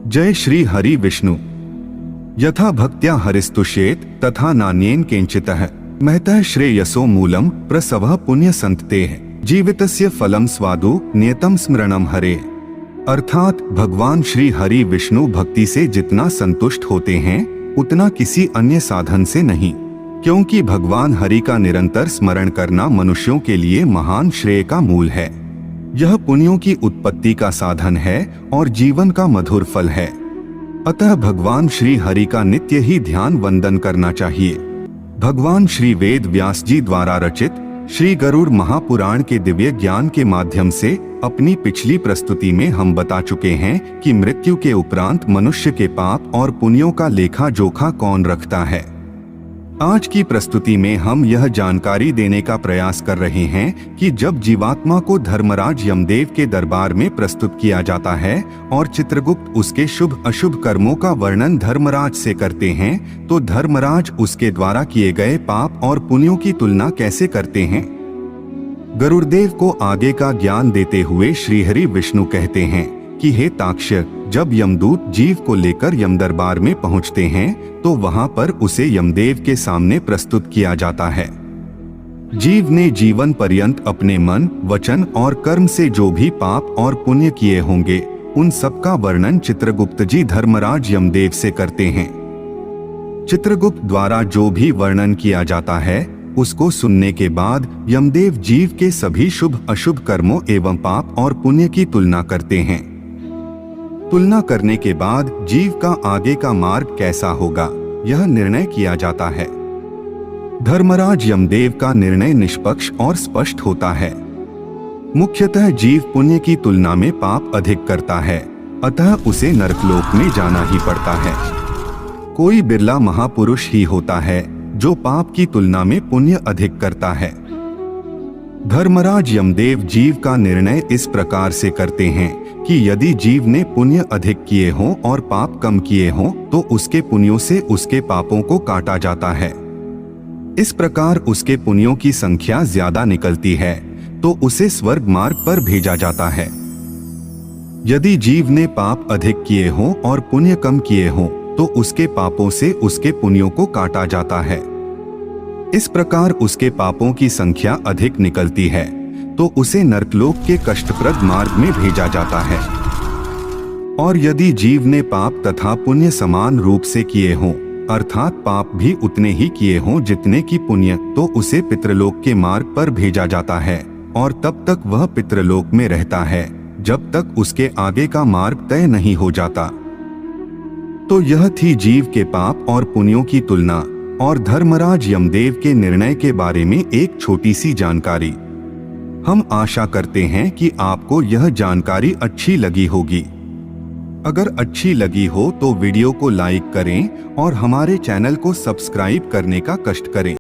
जय श्री हरि विष्णु। यथा भक्त्या हरिस्तुष्येत तथा नान्येन किंचितः महतः श्रेयसो मूलम प्रसवः पुण्य संततेः जीवितस्य फलम स्वादु नियतम स्मरणम हरे। अर्थात भगवान श्री हरि विष्णु भक्ति से जितना संतुष्ट होते हैं उतना किसी अन्य साधन से नहीं, क्योंकि भगवान हरि का निरंतर स्मरण करना मनुष्यों के लिए महान श्रेय का मूल है। यह पुण्यों की उत्पत्ति का साधन है और जीवन का मधुर फल है। अतः भगवान श्री हरि का नित्य ही ध्यान वंदन करना चाहिए। भगवान श्री वेद व्यास जी द्वारा रचित श्री गरुड़ महापुराण के दिव्य ज्ञान के माध्यम से अपनी पिछली प्रस्तुति में हम बता चुके हैं कि मृत्यु के उपरांत मनुष्य के पाप और पुण्यों का लेखा जोखा कौन रखता है। आज की प्रस्तुति में हम यह जानकारी देने का प्रयास कर रहे हैं कि जब जीवात्मा को धर्मराज यमदेव के दरबार में प्रस्तुत किया जाता है और चित्रगुप्त उसके शुभ अशुभ कर्मों का वर्णन धर्मराज से करते हैं, तो धर्मराज उसके द्वारा किए गए पाप और पुण्यों की तुलना कैसे करते हैं। गरुड़देव को आगे का ज्ञान देते हुए श्रीहरि विष्णु कहते हैं कि हे ताक्ष्य, जब यमदूत जीव को लेकर यमदरबार में पहुंचते हैं तो वहां पर उसे यमदेव के सामने प्रस्तुत किया जाता है। जीव ने जीवन पर्यंत अपने मन, वचन और कर्म से जो भी पाप और पुण्य किए होंगे उन सब का वर्णन चित्रगुप्त जी धर्मराज यमदेव से करते हैं। चित्रगुप्त द्वारा जो भी वर्णन किया जाता है उसको सुनने के बाद यमदेव जीव के सभी शुभ अशुभ कर्मों एवं पाप और पुण्य की तुलना करते हैं। तुलना करने के बाद जीव का आगे का मार्ग कैसा होगा यह निर्णय किया जाता है। धर्मराज यमदेव का निर्णय निष्पक्ष और स्पष्ट होता है। मुख्यतः जीव पुण्य की तुलना में पाप अधिक करता है, अतः उसे नरकलोक में जाना ही पड़ता है। कोई बिरला महापुरुष ही होता है जो पाप की तुलना में पुण्य अधिक करता है। धर्मराज यमदेव जीव का निर्णय इस प्रकार से करते हैं कि यदि जीव ने पुण्य अधिक किए हों और पाप कम किए हों तो उसके पुण्यों से उसके पापों को काटा जाता है। इस प्रकार उसके पुण्यों की संख्या ज्यादा निकलती है तो उसे स्वर्ग मार्ग पर भेजा जाता है। यदि जीव ने पाप अधिक किए हों और पुण्य कम किए हों तो उसके पापों से उसके पुण्यों को काटा जाता है। इस प्रकार उसके पापों की संख्या अधिक निकलती है तो उसे नरकलोक के कष्टप्रद मार्ग में भेजा जाता है। और यदि जीव ने पाप तथा पुण्य समान रूप से किए हों, अर्थात पाप भी उतने ही किए हों जितने की पुण्य, तो उसे पितृलोक के मार्ग पर भेजा जाता है और तब तक वह पितृलोक में रहता है जब तक उसके आगे का मार्ग तय नहीं हो जाता। तो यह थी जीव के पाप और पुण्यों की तुलना और धर्मराज यमदेव के निर्णय के बारे में एक छोटी सी जानकारी। हम आशा करते हैं कि आपको यह जानकारी अच्छी लगी होगी। अगर अच्छी लगी हो तो वीडियो को लाइक करें और हमारे चैनल को सब्सक्राइब करने का कष्ट करें।